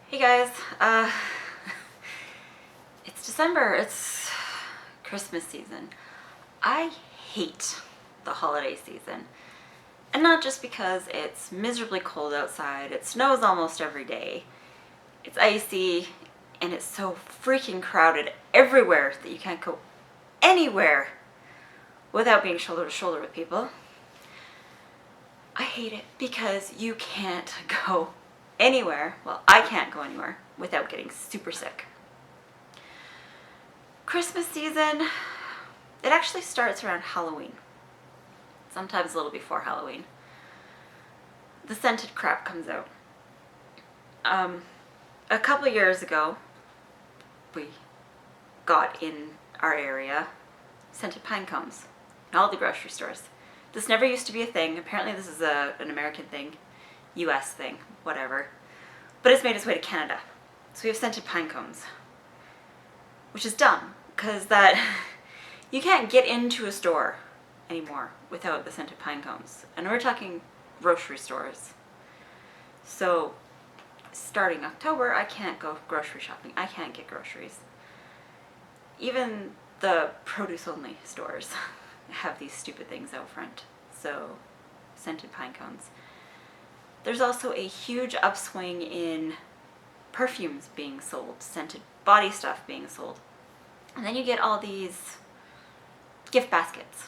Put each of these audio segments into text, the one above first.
Hey guys, it's December, it's Christmas season. I hate the holiday season. And not just because it's miserably cold outside, it snows almost every day, it's icy, and it's so freaking crowded everywhere that you can't go anywhere without being shoulder to shoulder with people. I hate it because you can't go anywhere, well, I can't go anywhere without getting super sick. Christmas season, it actually starts around Halloween, sometimes a little before Halloween. The scented crap comes out. A couple years ago, we got in our area scented pine cones in all the grocery stores. This never used to be a thing. Apparently this is an American thing, US thing, whatever. But it's made its way to Canada. So we have scented pine cones, which is dumb because that you can't get into a store anymore without the scented pine cones. And we're talking grocery stores. So starting October, I can't go grocery shopping. I can't get groceries. Even the produce only stores have these stupid things out front. So scented pine cones. There's also a huge upswing in perfumes being sold, scented body stuff being sold. And then you get all these gift baskets.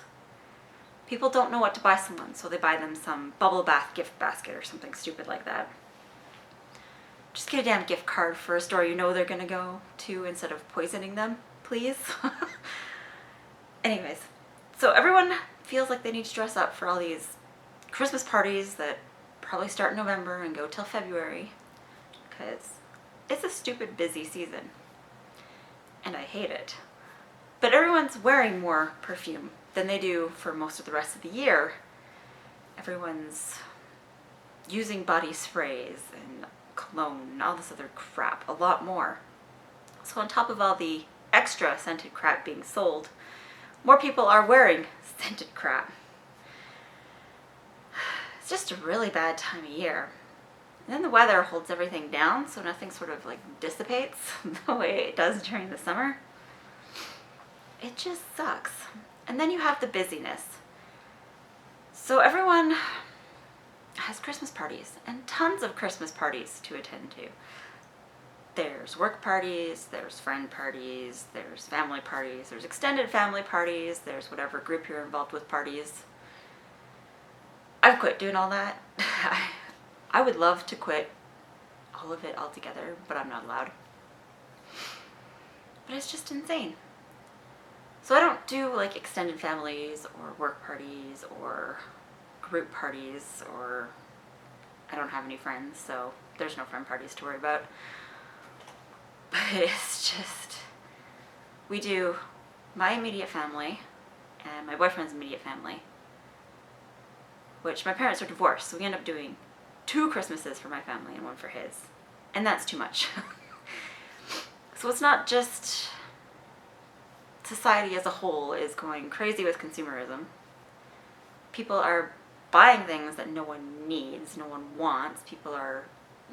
People don't know what to buy someone, so they buy them some bubble bath gift basket or something stupid like that. Just get a damn gift card for a store you know they're gonna go to instead of poisoning them, please. Anyways, so everyone feels like they need to dress up for all these Christmas parties that probably start in November and go till February, because it's a stupid busy season and I hate it. But everyone's wearing more perfume than they do for most of the rest of the year. Everyone's using body sprays and cologne and all this other crap a lot more. So on top of all the extra scented crap being sold, more people are wearing scented crap. It's just a really bad time of year. And then the weather holds everything down, so nothing sort of like dissipates the way it does during the summer. It just sucks. And then you have the busyness. So everyone has Christmas parties, and tons of Christmas parties to attend to. There's work parties, there's friend parties, there's family parties, there's extended family parties, there's whatever group you're involved with parties. I've quit doing all that. I would love to quit all of it altogether, but I'm not allowed. But it's just insane. So I don't do like extended families or work parties or group parties, or I don't have any friends, so there's no friend parties to worry about. But it's just, we do my immediate family and my boyfriend's immediate family, which my parents are divorced, so we end up doing 2 Christmases for my family and 1 for his. And that's too much. So it's not just society as a whole is going crazy with consumerism. People are buying things that no one needs, no one wants. People are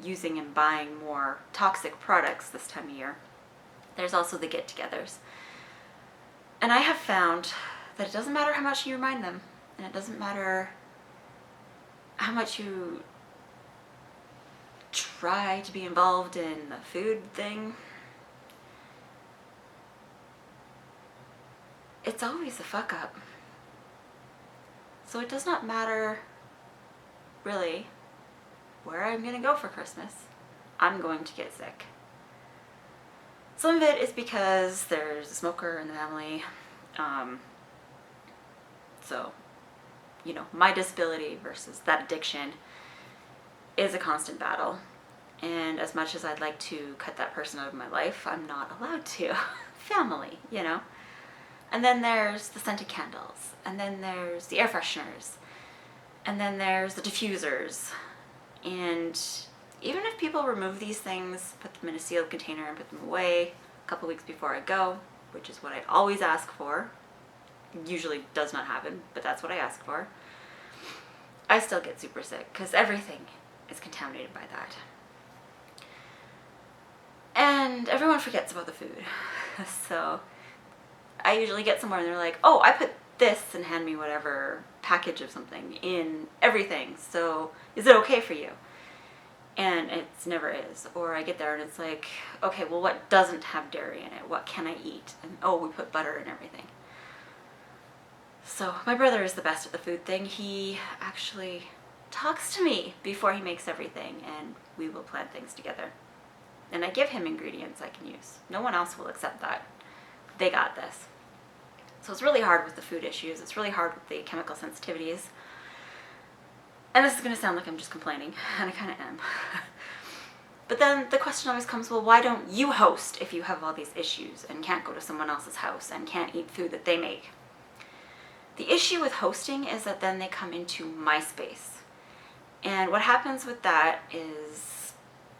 using and buying more toxic products this time of year. There's also the get-togethers. And I have found that it doesn't matter how much you remind them, and it doesn't matter how much you try to be involved in the food thing. It's always a fuck up. So it does not matter really where I'm gonna go for Christmas. I'm going to get sick. Some of it is because there's a smoker in the family. So, you know, my disability versus that addiction is a constant battle. And as much as I'd like to cut that person out of my life, I'm not allowed to. Family, you know. And then there's the scented candles, and then there's the air fresheners, and then there's the diffusers. And even if people remove these things, put them in a sealed container and put them away a couple weeks before I go, which is what I always ask for, usually does not happen, but that's what I ask for, I still get super sick because everything is contaminated by that. And everyone forgets about the food. So I usually get somewhere and they're like, oh, I put this, and hand me whatever package of something in everything. So is it okay for you? And it's never is. Or I get there and it's like, okay, well, what doesn't have dairy in it? What can I eat? And oh, we put butter in everything. So my brother is the best at the food thing. He actually talks to me before he makes everything, and we will plan things together. And I give him ingredients I can use. No one else will accept that. They got this. So it's really hard with the food issues. It's really hard with the chemical sensitivities. And this is going to sound like I'm just complaining, and I kind of am. But then the question always comes, well, why don't you host if you have all these issues and can't go to someone else's house and can't eat food that they make? The issue with hosting is that then they come into my space. And what happens with that is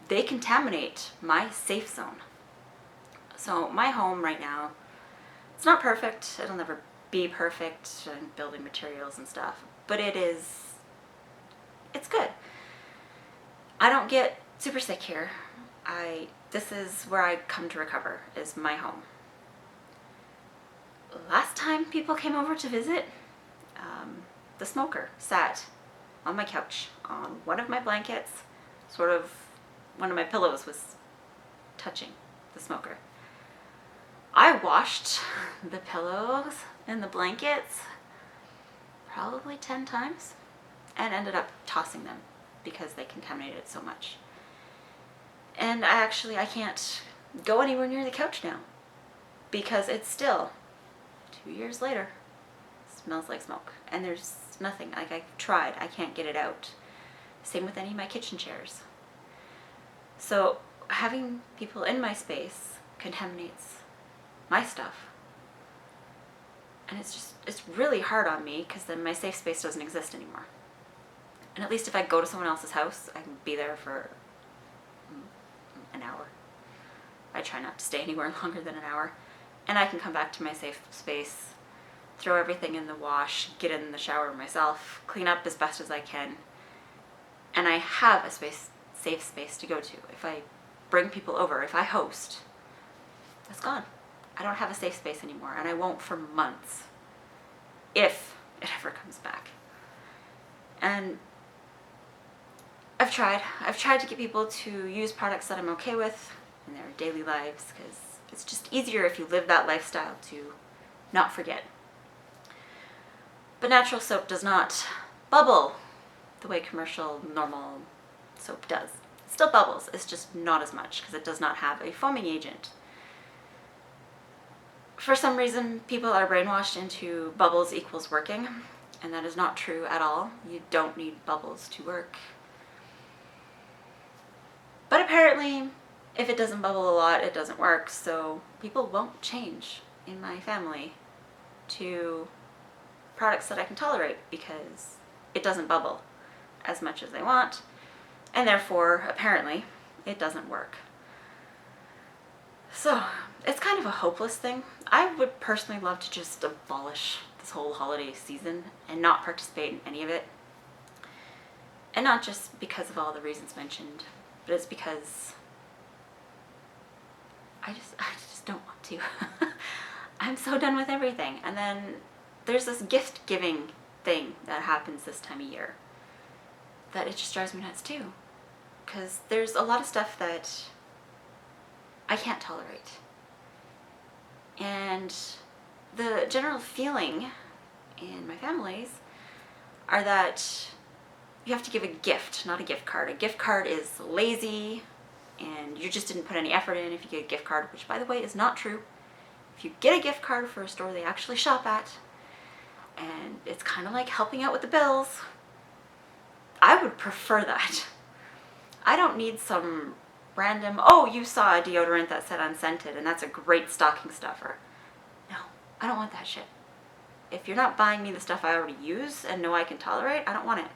they contaminate my safe zone. So my home right now, it's not perfect. It'll never be perfect in building materials and stuff, but it's good. I don't get super sick here. This is where I come to recover, is my home. Last time people came over to visit, the smoker sat on my couch on one of my blankets, sort of one of my pillows was touching the smoker. I washed the pillows and the blankets probably 10 times and ended up tossing them because they contaminated it so much. And I can't go anywhere near the couch now because it's still 2 years later, smells like smoke. And there's nothing, like I've tried, I can't get it out. Same with any of my kitchen chairs. So having people in my space contaminates my stuff. And it's really hard on me because then my safe space doesn't exist anymore. And at least if I go to someone else's house, I can be there for an hour. I try not to stay anywhere longer than an hour. And I can come back to my safe space, throw everything in the wash, get in the shower myself, clean up as best as I can. And I have a safe space to go to. If I bring people over, if I host, that's gone. I don't have a safe space anymore, and I won't for months, if it ever comes back. And I've tried to get people to use products that I'm okay with in their daily lives, because it's just easier if you live that lifestyle to not forget. But natural soap does not bubble the way commercial normal soap does. It still bubbles, it's just not as much because it does not have a foaming agent. For some reason, people are brainwashed into bubbles equals working, and that is not true at all. You don't need bubbles to work. But apparently, if it doesn't bubble a lot, it doesn't work, so people won't change in my family to products that I can tolerate because it doesn't bubble as much as they want, and therefore, apparently, it doesn't work. So, it's kind of a hopeless thing. I would personally love to just abolish this whole holiday season and not participate in any of it. And not just because of all the reasons mentioned, but it's because I just don't want to. I'm so done with everything. And then there's this gift giving thing that happens this time of year that it just drives me nuts too. Because there's a lot of stuff that I can't tolerate. And the general feeling in my families are that you have to give a gift, not a gift card. A gift card is lazy and you just didn't put any effort in if you get a gift card, which by the way is not true. If you get a gift card for a store they actually shop at, and it's kind of like helping out with the bills, I would prefer that. I don't need some random, oh, you saw a deodorant that said unscented and that's a great stocking stuffer. No, I don't want that shit. If you're not buying me the stuff I already use and know I can tolerate, I don't want it.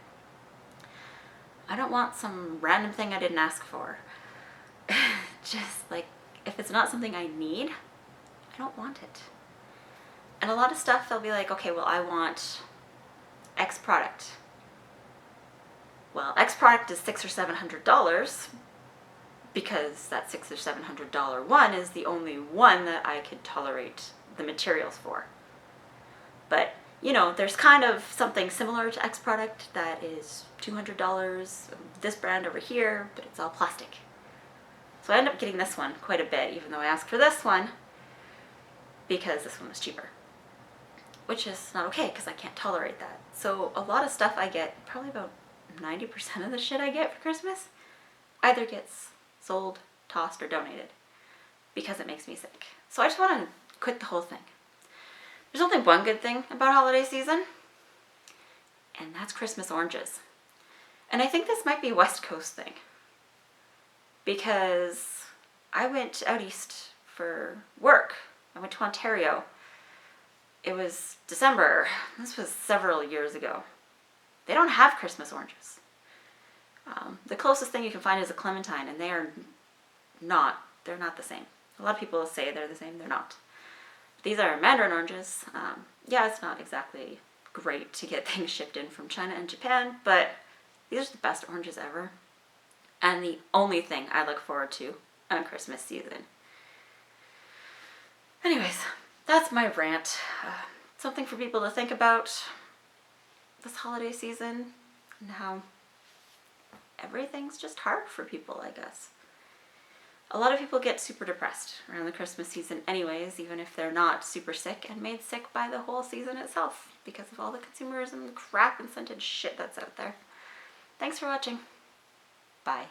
I don't want some random thing I didn't ask for. Just like, if it's not something I need, I don't want it. And a lot of stuff they'll be like, okay, well, I want X product. Well, X product is $600 or $700, because that $600 or $700 one is the only one that I could tolerate the materials for. But, you know, there's kind of something similar to X product that is $200, this brand over here, but it's all plastic. So I end up getting this one quite a bit, even though I asked for this one, because this one was cheaper. Which is not okay, because I can't tolerate that. So a lot of stuff I get, probably about 90% of the shit I get for Christmas, either gets sold, tossed, or donated, because it makes me sick. So I just want to quit the whole thing. There's only one good thing about holiday season, and that's Christmas oranges. And I think this might be a West Coast thing, because I went out east for work. I went to Ontario. It was December. This was several years ago. They don't have Christmas oranges. The closest thing you can find is a clementine, and they're not the same. A lot of people say they're the same, they're not. These are mandarin oranges. Yeah, it's not exactly great to get things shipped in from China and Japan, but these are the best oranges ever. And the only thing I look forward to on Christmas season. Anyways, that's my rant. Something for people to think about this holiday season and how everything's just hard for people, I guess. A lot of people get super depressed around the Christmas season anyways, even if they're not super sick and made sick by the whole season itself because of all the consumerism, crap, and scented shit that's out there. Thanks for watching. Bye.